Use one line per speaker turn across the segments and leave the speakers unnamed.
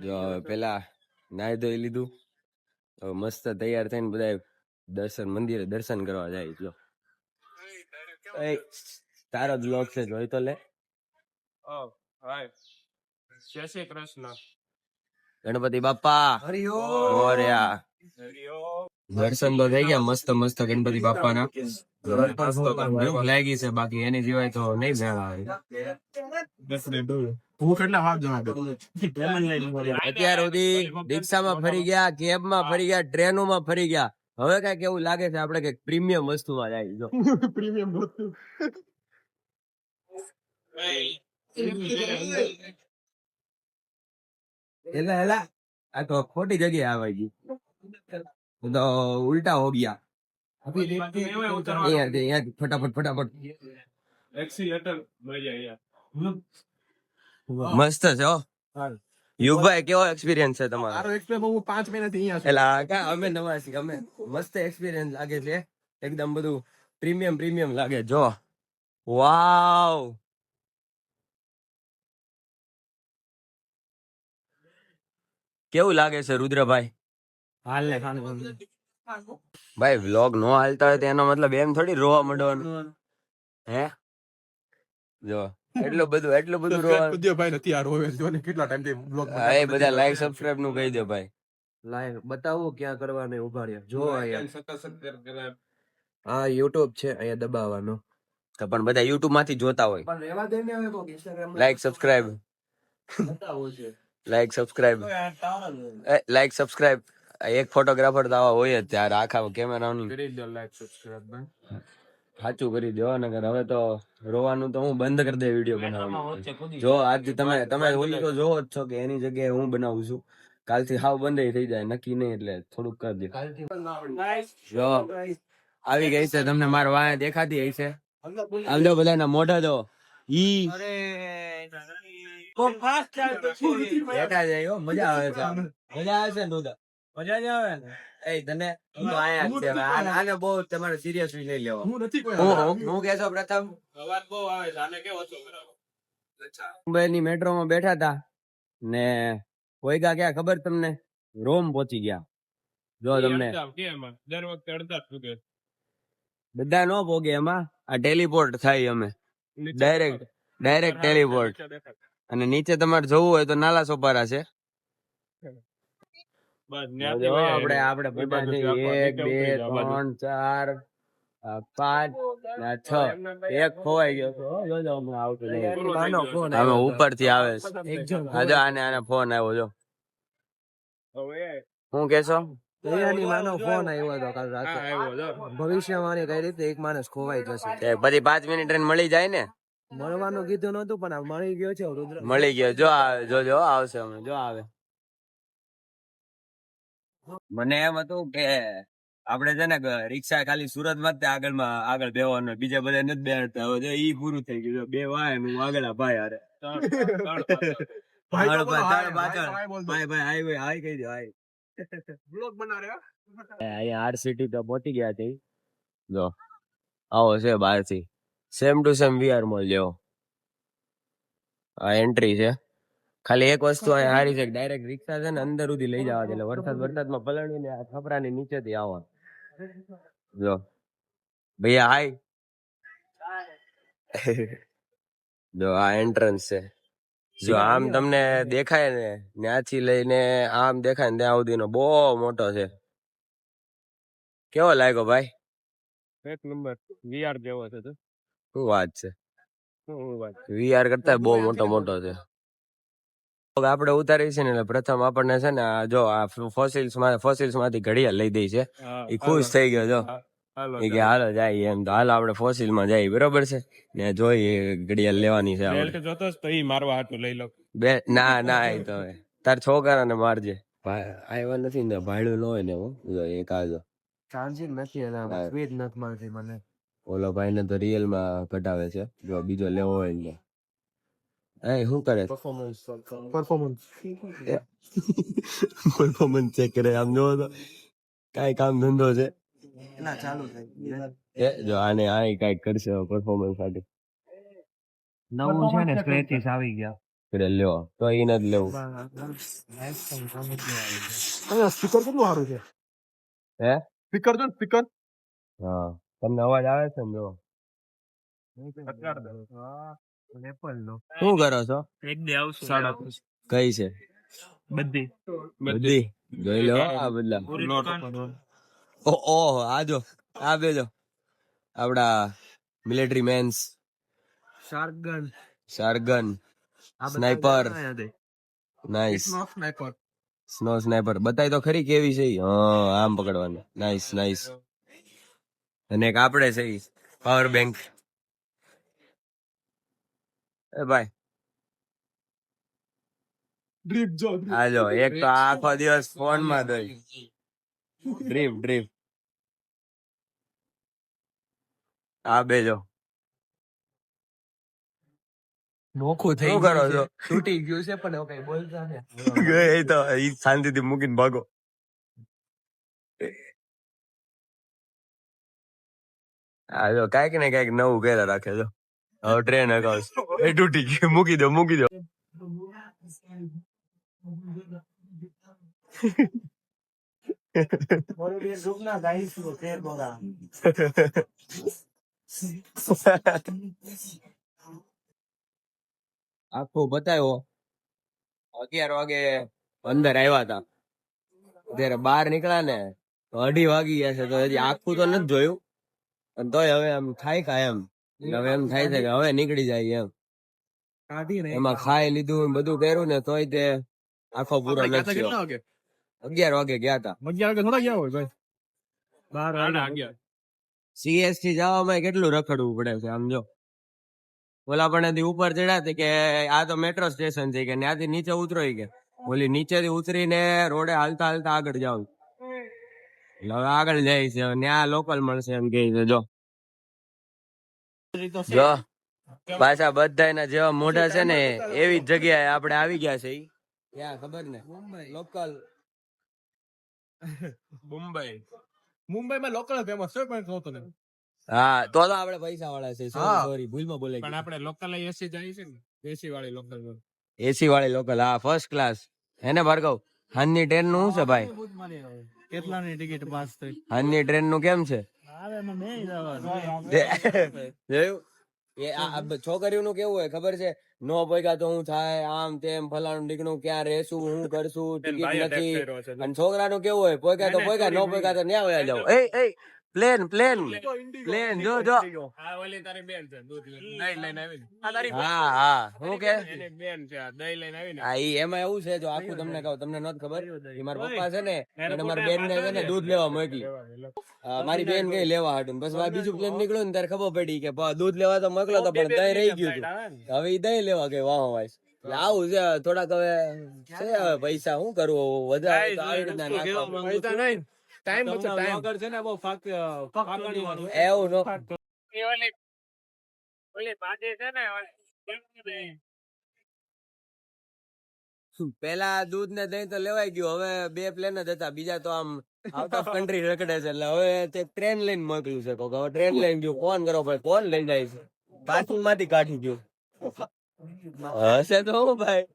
જો હવે પેલા નાઈ ધોઈ લીધું, હવે મસ્ત તૈયાર થઈને બધા મંદિરે દર્શન કરવા જાય. જો તારો બ્લોગ છે, જોઈ તો લે.
જય શ્રી કૃષ્ણ.
ગણપતિ બાપા મોરયા. દર્શન તો થઈ ગયા મસ્ત મસ્ત ગણપતિ બાપાના. ભૂખ લાગી છે, બાકી એની સિવાય તો નહીં ભેળ આવે. અત્યાર સુધી રિક્ષામાં ફરી ગયા, કેબમાં ફરી ગયા, ટ્રેનોમાં ફરી ગયા. હવે કઈક એવું લાગે છે આપણે કઈક પ્રીમિયમ વસ્તુમાં જાય. જો પ્રીમિયમ વસ્તુ એલા આ તો ખોટી જગ્યાએ આવે ગઈ, તો ઉલ્ટા હો ગયા. ફટાફટ મસ્ત છે હો. યુગભાઈ કેવો એક્સપિરિયન્સ છે તમારો? હું 5 મહિનાથી અહીંયા અમે નવા છીએ, અમે મસ્ત એક્સપિરિયન્સ લાગે છે એકદમ, બધું પ્રીમિયમ લાગે. જો વાવ, કેવું લાગે છે રુદ્રભાઈ? ભાઈ વ્લોગ નો હાલતા હોય તો એનો મતલબ એમ થોડી રોવા માંડવાનું હે. જો એટલું બધું રોવા. ભાઈ નથી આ રોવે જો ને કેટલા ટાઈમ થી વ્લોગ એ બધા લાઈક સબસ્ક્રાઇબ નું કહી દે ભાઈ. લાઈક બતાવો ક્યાં કરવાને ઉભા રહ્યા. જો અહીંયા આ YouTube છે, અહીંયા દબાવવાનો. તો પણ બધા YouTube માંથી જોતા હોય. પણ રેવા દે ને હવે કોક Instagram લાઈક સબસ્ક્રાઇબ બતાવો છે. લાઈક સબસ્ક્રાઇબ એક ફોટોગ્રાફર તો આવા હોય જ ત્યારે આખા કેમેરાનું કરી દો લાઈક સબસ્ક્રાઇબ. સાચું કરી દો નકર હવે તો રોવાનું તો હું બંધ કરી દે વિડીયો બનાવવાનું. જો આજ તમે ઓલી તો જોવો જ છો કે એની જગ્યાએ હું બનાવું છું. કાલથી હાવ બંધ થઈ જાય નક્કી નહીં, એટલે થોડુંક કરી દે. જો આવી ગઈ છે, તમને મારો વાય દેખાતી હઈ છે. આમ જો બધાના મોઢા જો ઈ બેઠા જાય હો, મજા આવે છે. મજા આવે છે ને મજા જ આવે ને. એ તને આને બહુ તમારે સિરિયસલી લઈ લેવા. હું કેશો પ્રથમ અવાજ બહુ આવે છે આને કેવો છો મુંબઈની મેટ્રોમાં બેઠા હતા ને કોઈગા ક્યાં ખબર તમને? રોમ પહોંચી ગયા. જો તમને દર વખતે અડધા બધા નો પોગે એમાં, આ ટેલિપોર્ટ થાય અમે ડાયરેક્ટ ટેલિપોર્ટ. અને નીચે તમારે જવું હોય તો નાલા સોપારા છે. આપણે 1 2 3 4 5 6 એક ખોવાઈ ગયો. આમે ઉપરથી આવે છે. આને ફોન આવ્યો. જો હું કેશો? માનો ફોન આવ્યો હતો કાલ રાતે. ભવિષ્યવાણી કઈ રીતે એક માણસ ખોવાઈ જશે. પછી 5 મિનિટ ટ્રેન મળી જાય ને. મળવાનું કીધું નતું પણ મળી ગયો છે. મળી ગયો. જો આવશે અમે જો આવે. મને એમ હતું કે આપડે છે ને રિક્ષા ખાલી સુરત માં આગળ બેવાનું, બીજા બધા નથી બેસતા. હવે ઈ પૂરું થઈ ગયું. 2 વાય હું આગળ ભાઈ હારે અહીંયા આરસીટી તો પહોંચી ગયા હતી. જો આવો છે બહાર થી same to same VR mall જેવો. આ એન્ટ્રી છે. ખાલી એક વસ્તુ અહીંયા હારી છે, ડાયરેક્ટ રિક્ષા છે ને અંદર સુધી લઈ જવા દે. એટલે વરસાદમાં પલળીને આ છપરાની નીચેથી આવો. જો ભૈયા હાય. જો આ એન્ટ્રન્સ છે. જો આમ તમને દેખાય ને ત્યાંથી લઈને આમ દેખાય ને ત્યાં સુધીનો બહુ મોટો છે. કેવો લાગ્યો ભાઈ? એક નંબર. વીઆર જેવો છે. શું વાત છે? વીઆર કરતા બહુ મોટો છે. આપણે ઉતારી છે ને એટલે પ્રથમ આપણને છે ને જો આ ફોસિલ્સ માંથી ઘડિયાળ લઈ દઈ છે. એ ખુશ થઈ ગયો. જો એ કે હાલો જાય એમ. તો હાલો આપણે ફોસિલ માં જઈએ. બરોબર છે ને? જોઈ ઘડિયાળ લેવાની છે. જોતો તો ઈ મારવા હાટું લઈ લો. ના એ તો તાર છોકરાને મારજે. આવ્યા નથી ને ભાડું ન હોય ને. હું એક આજો ચાન્સી નથી. સ્વીટ નથી મળતી મને. ઓલો ભાઈ ને તો રિયલ માં કઢાવે છે. જો બીજો લેવો હોય ને શું કરે? પરફોર્મન્સ ચેક કરે. આમ જો તો કઈ કામ ધંધો છે ચાલુ થાય. જો આને કઈક કરશે પરફોર્મન્સ માટે. નવું છે ને સ્ક્રેચીસ આવી ગયા. એટલે લ્યો તો ઈ નથી લેવું
સ્પીકર કેટલું સારું છે.
હે
સ્પીકર જો સ્પીકર
હા તમને અવાજ આવે છે ને જો
એપલ નો
શું કરો છો
એક દે આવશું
કઈ છે
બધી
બધી જોઈ લો આ બદલા ઓહો આજો આ બેજો આપડા મિલિટરી મેન્સ
શાર્ગન
શાર્ગન sniper nice
sniper
snow sniper બતાય તો ખરી કેવી છે ઈ? હા આમ પકડવાની નાઈસ નાઈસ અને એક આપણે છે પાવર બેંક એ ભાઈ
ડ્રીપ જો
આજો એક તો આખો દિવસ ફોન માં દઈ ડ્રીપ ડ્રીપ આ બેજો
નોખું
શું કરો છો
તૂટી ગયું છે પણ હવે કઈ બોલતા ને
એ તો ઈ શાંતિથી મૂકીને ભાગો આ જો કાંઈક ને કાંઈક નવું કર્યા રાખે જો હવે ટ્રેન અગાઉ એ તૂટી ગયું મૂકી દો મૂકી દો આખું બતાવ્યો 11 વાગે અંદર આવ્યા હતા ત્યારે બહાર નીકળ્યા ને તો 2:30 વાગી ગયા છે તો હજી આખું તો નથી જોયું અને તોય હવે એમ થાય કાંઈ એમ એટલે હવે એમ થાય છે કે હવે નીકળી જાય એમ એમાં ખાઈ લીધું ને બધું કર્યું ને તોય તે આખો પૂરો નથી થયો. 11 વાગે ગયા હતા
11 વાગે થોડા ગયા હોય ભાઈ 12 વાગે
સીએસ થી જવામાં કેટલું રખડવું પડે છે આમ જો ઓલા પણ ઉપર ચડ્યા કે આ તો મેટ્રો સ્ટેશન છે કે ત્યાંથી નીચે ઉતરો કે ઓલી નીચેથી ઉતરીને રોડે હાલતા હાલતા આગળ જાવ એટલે હવે આગળ જાય છે ત્યાં લોકલ મળશે એમ કે છે જો જો પાછા બધા જેવા મોઢા છે ને એવી જ જગ્યાએ આપણે આવી ગયા છે ઈ ક્યાં ખબર ને લોકલ
મુંબઈમાં લોકલ ફેમસ છે પણ કહો તો ને
હા તો આપણે પૈસા વાળા છે સોરી ભૂલમાં બોલાઈ
પણ આપણે લોકલ એસી જાય છે ને એસી વાળી લોકલ
એસી વાળી લોકલ હા ફર્સ્ટ ક્લાસ હે ને ભાર્ગવ હાનની ટ્રેન નું શું છે ભાઈ
કેટલાની ટિકિટ પાસ થઈ
હાનની ટ્રેન નું કેમ છે જોયું એ છોકરીઓનું કેવું હોય ખબર છે નો પૈકા તો હું થાય આમ તેમ ફલાણું ઢીકણું ક્યાં રહેશું હું કરશું ટિકિટ નથી અને છોકરાનું કેવું હોય પૈકા તો પૈકા નો પૈકા તો ન્યા વયા જાવ એ પ્લેન પ્લેન પ્લેન જો જો
આ ઓલી તારી બેન છે દૂધ દહીં લઈને આવી ને આ તારી
હા હા હું કે
એની બેન છે આ દહીં લઈને આવી ને
હા ઈ એમાં એવું છે જો આખું તમને કહું તમને નથી ખબર ઈ મારા પપ્પા છે ને એને મારી બેન ને છે ને દૂધ લેવા મોકલી મારી બેન ગઈ લેવા હાટું બસ બીજું પ્લેન નીકળ્યું ને ત્યારે ખબર પડી કે દૂધ લેવા તો મોકલો તો પણ દહીં રહી ગયું હતું હવે ઈ દહીં લેવા ગઈ વાહ વાઈસ આવું છે થોડાક હવે છે હવે પૈસા શું કરવું વધારે તો આવી રીતના નાખવા.
પૈસા નહીં ટાઈમ બચે ટાઈમ
છે ને બહુ
એવું નો
ઓલી ભાજી છે ને
પેલા દૂધ ને દહીં તો લેવાઈ ગયું હવે 2 પ્લેન જ હતા બીજા તો આમ આઉટ ઓફ કન્ટ્રી રખડે છે એટલે હવે તે ટ્રેન લઈને મોકલ્યું છે કોક હવે ટ્રેન લઈને ગયું ફોન કરો ભાઈ કોણ લઈ જાય છે પાર્કિંગ માંથી કાઢી ગયું હશે તો હું ભાઈ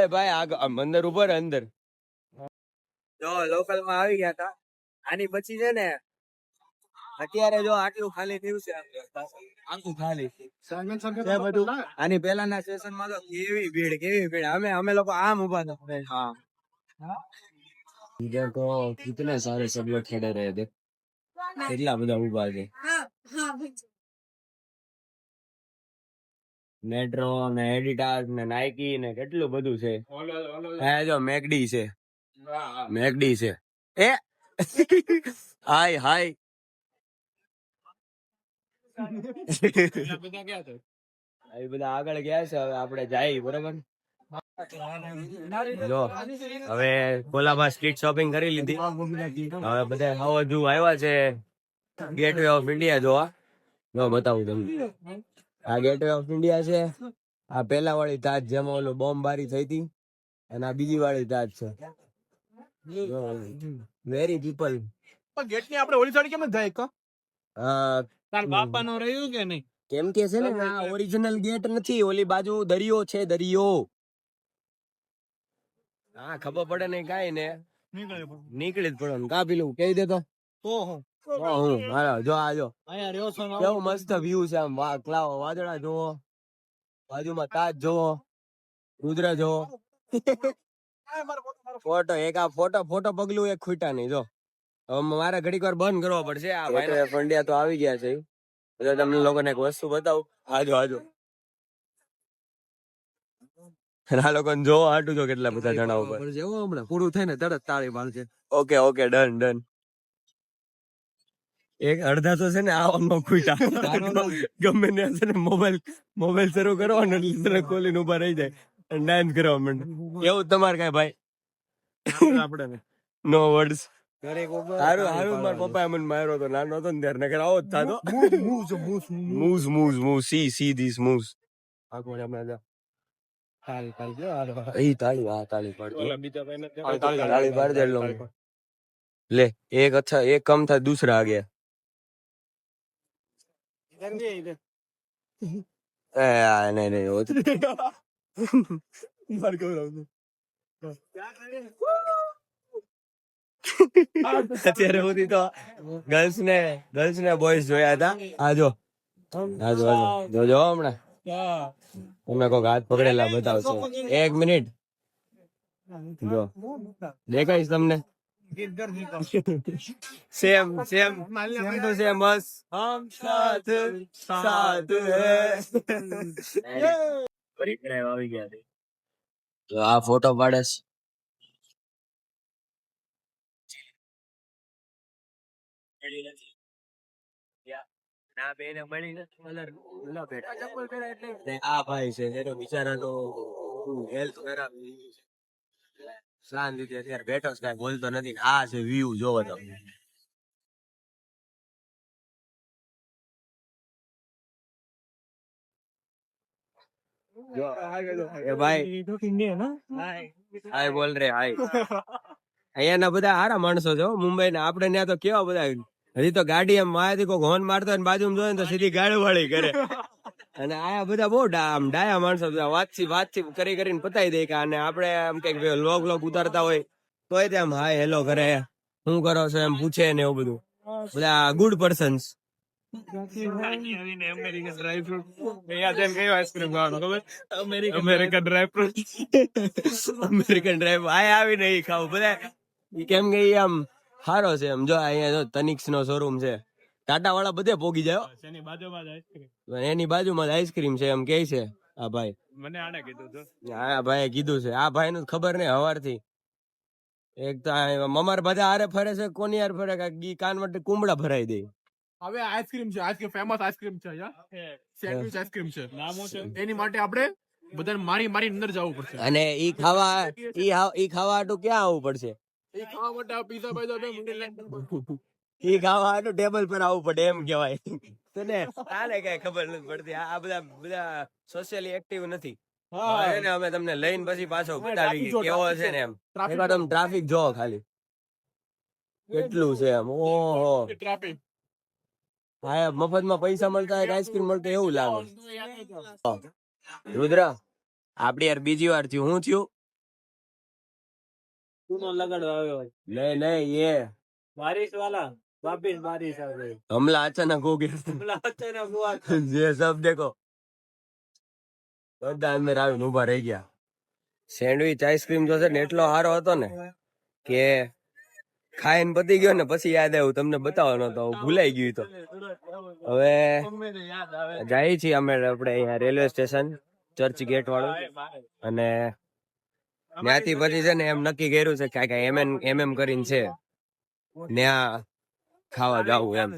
એ ભાઈ અંદર ઉપર અંદર જો લોકલ માં આવી ગયા હતા આની પછી છે ને અત્યારે જો આટલું ખાલી થયું છે આખું ખાલી છે બધું આની પહેલાના સ્ટેશન માં તો કેવી ભીડ અમે લોકો આમ ઉભા હતા હા इधर तो कितने सारे सब लोग खड़े रहे थे કેટલા બધા ઉભા છે મેટ્રો ને એડિડાસ ને નાઇકી ને કેટલું બધું છે હે જો મેકડી છે મેકડી છે એ હાય હાય
બધા ક્યાં છે
એ બધા આગળ ગયા છે હવે આપણે જાય બરોબર જો હવે કોલાબા સ્ટ્રીટ શોપિંગ કરી લીધી હવે બધા હજુ આવ્યા છે ગેટવે ઓફ ઇન્ડિયા જોવા જો બતાવું તમને આ ગેટવે ઓફ ઇન્ડિયા છે આ પેલા વાળી તાજ જેમાં ઓલું બોમ્બબારી થઈ હતી અને આ બીજી વાળી તાજ છે વેરી પીપલ
ગેટ ની આપણે ઓલી સાઈડ કેમ જ જાય
તાર બાપા નો રહ્યું કે નહીં
કેમ કે છે ને આ ઓરિજિનલ ગેટ નથી, ઓલી બાજુ દરિયો છે, દરિયો. હા ખબર પડે નહીં કાઈ ને નીકળી જ પડવાનું. કા પેલું કહી દે તો હું હાલો જો આ જો કેવું મસ્ત વ્યૂ છે આમ. વાદળા જોવો, બાજુમાં તાજ જોવો, રુદ્ર જોવો. ફોટો એક આ ફોટો પગલું એક ખૂટા નહીં જો. હવે મારે ઘડીક વાર બંધ કરવો પડશે. આ ભાઈ ફંડિયા તો આવી ગયા છે. એટલે તમને લોકોને એક વસ્તુ બતાવું. આજો આ લોકોને જો આટું જો કેટલા બધા જણા ઉપર જેવો હમણાં પૂરું થાય ને તરત તાળી પાડશે. Okay done. એક અડધા તો છે ને આવામાં ખૂટા ગમે ને છે ને મોબાઈલ શરૂ કરવાનો એટલે ખોલીને ઉભા રહી જાય અને ડાન્સ કરવા માંડે. એવું તમારે કઈ ભાઈ આપણે નો વર્ડ્સ. હારું મારા પપ્પાએ મને માર્યો તો નાનો હતો ને ત્યારે નકર આવો જ થાતો. મૂઝ સી ધીસ મૂઝ. આગળ હમણાં જા તાળી પાડ દે. લે એક अच्छा एक कम था दूसरा आ गया. नहीं वो અત્યારે સુધી તો ગર્લ્સ ને બોયઝ જોયા હતા. આજો જોજો હમણાં તમે કોઈક હાથ પકડેલા બતાવશો. 1 મિનિટ જો દેખાઈશ તમને. સેમ તો સેમ બસ હમ સાથ હે. આવી ગયા તો આ ફોટો પાડેશ. આ ભાઈ છે એનો બિચારાનો હેલ્થ ખરાબ શાંતિ અત્યારે બેઠો છે, કઈ બોલતો નથી. આ છે વ્યૂ જોવો તમે. એ ભાઈ હાય બોલ રે હાય. અહીંયા ના બધા સારા માણસો છે મુંબઈ ના. આપડે ત્યાં તો કેવા બધા હજી તો ગાડી એમ માયાથી કોઈ હોર્ન મારતો હોય બાજુમાં જોયે તો સીધી ગાડી વાળી કરે. અને આયા બધા બહુ ડાયા માણસો વાતચીત કરીને પતાવી દે. કે અને આપડે આમ કઈક લોગ ઉતારતા હોય તોય તેમ હાય હેલો કરે, શું કરો છો એમ પૂછે ને એવું બધું. બધા ગુડ પર્સન્સ. અમેરિકન ડ્રાઈવ આવી નહીં ખાવું બધા. કેમ કે આમ સારો છે એમ. જો અહીંયા જો તનિક્સ નો શોરૂમ છે. ટાટા વાળા બધે પોગી જાય. એની બાજુમાં જ આઈસ્ક્રીમ છે એમ કે છે આ ભાઈ. મને આને કીધું છે. હા ભાઈ કીધું છે. આ ભાઈ નું ખબર નહીં હવારથી. એક તો મમાર બધા હારે ફરે છે. કોની હારે ફરે કાન માટે કુંબળા ભરાઈ દે.
હવે આઈસ્ક્રીમ છે, ફેમસ આઈસ્ક્રીમ છે સેન્ડવિચ આઈસ્ક્રીમ છે. એની માટે આપણે બધાને મારી અંદર જવું પડશે.
અને ઈ ખાવા હાટું ક્યાં આવવું પડશે?
એ ખાવા માટે આ પીઝા
ઈ ખાવા હાટું ટેબલ પર આવવું પડે એમ કેવાય. તને આને કઈ ખબર નથી પડતી. આ બધા સોશિયલી એક્ટિવ નથી. અમે તમને લઈને પછી પાછો બતાવી કેવો છે ને એમ. એકવાર તમે ટ્રાફિક જોવો ખાલી કેટલું છે એમ. ઓહો
ટ્રાફિક.
હા મફતમાં પૈસા મળતા હોય આઈસ્ક્રીમ મળતો એવું લાગે. રુદ્ર આપડી યાર બીજી વાર થયું. હું થયું નહીં ये बारिश वाला वापिस बारिश आ गई. हमला अचानक हो गया. ये सब देखो બધા અંદર આવીને ઉભા રહી ગયા. સેન્ડવિચ આઈસ્ક્રીમ જો છે ને એટલો સારો હતો ને કે ખાઈને પતી ગયો ને પછી યાદ આવ્યું તમને બતાવવાનો હતો, ભૂલાઈ ગયું. તો હવે જાય છીએ અમે આપણે અહીંયા રેલવે સ્ટેશન ચર્ચ ગેટ વાળું. અને ત્યાંથી પછી છે ને એમ નક્કી કર્યું છે કે એમ કરીને છે ત્યાં ખાવા જાવું એમ.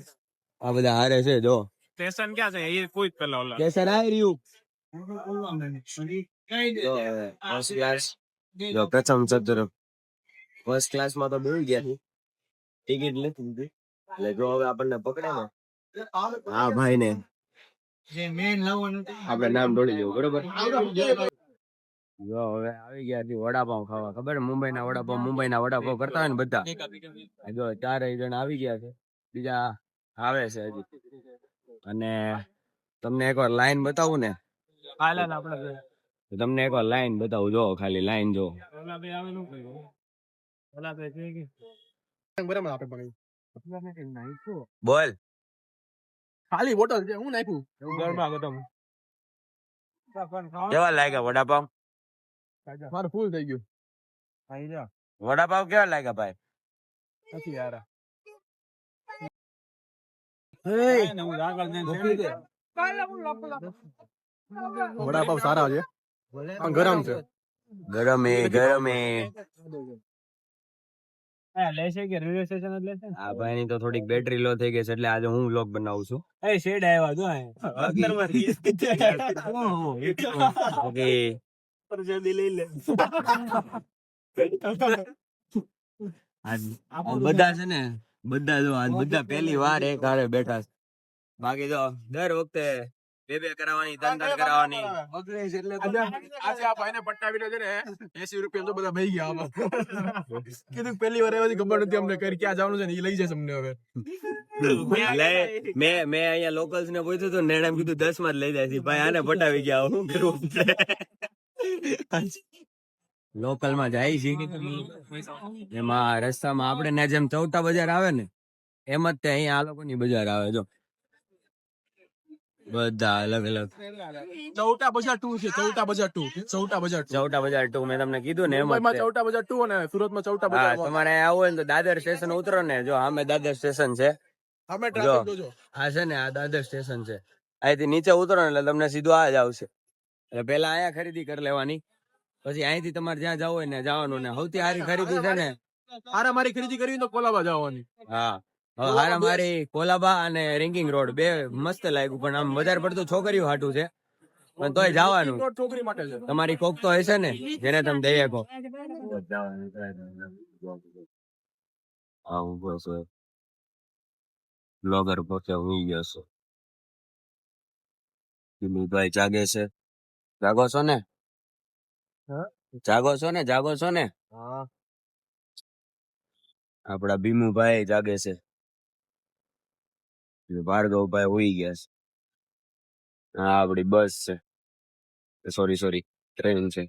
આ બધા હારે છે જો.
સ્ટેશન ક્યાં છે એ કોઈ પેલા ઓલા
સ્ટેશન આવી રહ્યું. જો પ્રથમ ચતુર ફર્સ્ટ ક્લાસ માં તો બેસી ગયા. ટિકિટ નથી લીધી એટલે જો હવે આપણને પકડે ને હા ભાઈ ને આપણે નામ ઢોળી દેવું બરોબર. જો હવે આવી ગયા વડાપાવ ખાવા. ખબર મુંબઈના વડાપાવ કરતા હોય ને બધા. જો 4 જણા આવી ગયા છે, બીજા આવે છે હજી. અને તમને એકવાર લાઈન બતાવું ને
હાલ આપણે
તો તમને એકવાર લાઈન બતાવું, જો ખાલી લાઈન જો.
ઓલા ભાઈ આવે નું કર્યું ઓલા ભાઈ જોઈ કે
બરાબર આપે પણ
ઓલા ભાઈ કઈ નાખ્યું
બોલ.
ખાલી બોટલ છે હું નાખ્યું
ઘરમાં ખતમ
કેવા લાગ્યા વડાપાવ?
મારું ફૂલ થઈ ગયું
ખાઈ જા
વડાપાવ કેવા લાગ્યા ભાઈ?
નથી યાર
હું આગળ જઈને
વડાપાવ સારા છે પણ ગરમ છે
ગરમે ગરમે.
હા લેશે કે રેલવે સ્ટેશન જ લેશે ને
આ ભાઈ ની તો થોડીક બેટરી લો થઈ ગઈ છે એટલે આજે હું વ્લોગ બનાવું છું.
એ શેડ આવ્યા જો અંદરમાં
ઓકે.
પર જલ્દી લઈ લે
બધા છે ને બધા જો આજ બધા પહેલી વાર એક હારે બેઠા છે. બાકી જો દર વખતે બે કરાવવાની, ત્રણ કરાવવાની.
આજે આ ભાઈને પટ્ટાવીને છે ને 80 રૂપિયા તો બધા ભઈ ગયા આમાં કીધું પહેલી વાર એવાથી ખબર નથી અમને કઈ ક્યાં જવાનું છે ને એ લઈ જશે અમને હવે.
એટલે મેં અહીંયા લોકલ્સ ને પૂછ્યું હતું ને એને એમ કીધું 10 માં જ લઈ જાય છે. ભાઈ આને પટાવી ગયા હું કરવું લોકલ માં જાય છે એમાં રસ્તામાં આપણે ને જેમ ચૌટા બજાર આવે ને એમ જ તે અહીંયા આ લોકોની બજાર આવે જો બધા અલગ અલગ.
ચૌટા બજાર 2 છે ચૌટા બજાર 2 ચૌટા બજાર 2
ચૌટા બજાર 2 મેં તમને કીધું ને એમ જ
મુંબઈમાં
તે.
ચૌટા બજાર 2 અને સુરતમાં ચૌટા
હા,
બજાર
તમારે આવું હોય ને તો દાદર સ્ટેશન ઉતરો ને જો સામે દાદર સ્ટેશન છે.
અમે
જો
ટ્રાફિક જોજો
આ છે ને આ દાદર સ્ટેશન છે. અહીંથી નીચે ઉતરો ને એટલે તમને સીધું આ જ આવશે. એટલે પેલા અહીંયા ખરીદી કરી લેવાની, પછી અહીંથી તમારે જ્યાં જવું હોય ને જવાનું. ને સૌથી સારી ખરીદી છે ને,
હારા મારી ખરીદી કરવી તો કોલાબા જવાની
હા હારા મારી કોલાબા અને રિંગિંગ રોડ બે મસ્ત લાગ્યું. પણ આમ વધારે પડતું છોકરીઓ હાટું છે પણ તોય જવાનું.
છોકરી માટે છે
તમારી કોક તો હશે ને જેને તમે દઈ શકો. આવું બસ બ્લોગર પોતે હુઈ ગયો છે. ભાઈ જાગે છે. જાગો છો ને? જાગો છો ને? જાગો છો ને? આપડા ભીમુભાઈ જાગે છે. ભાર્ગવભાઈ હુઈ ગયા છે. હા આપડી બસ છે, સોરી ટ્રેન છે.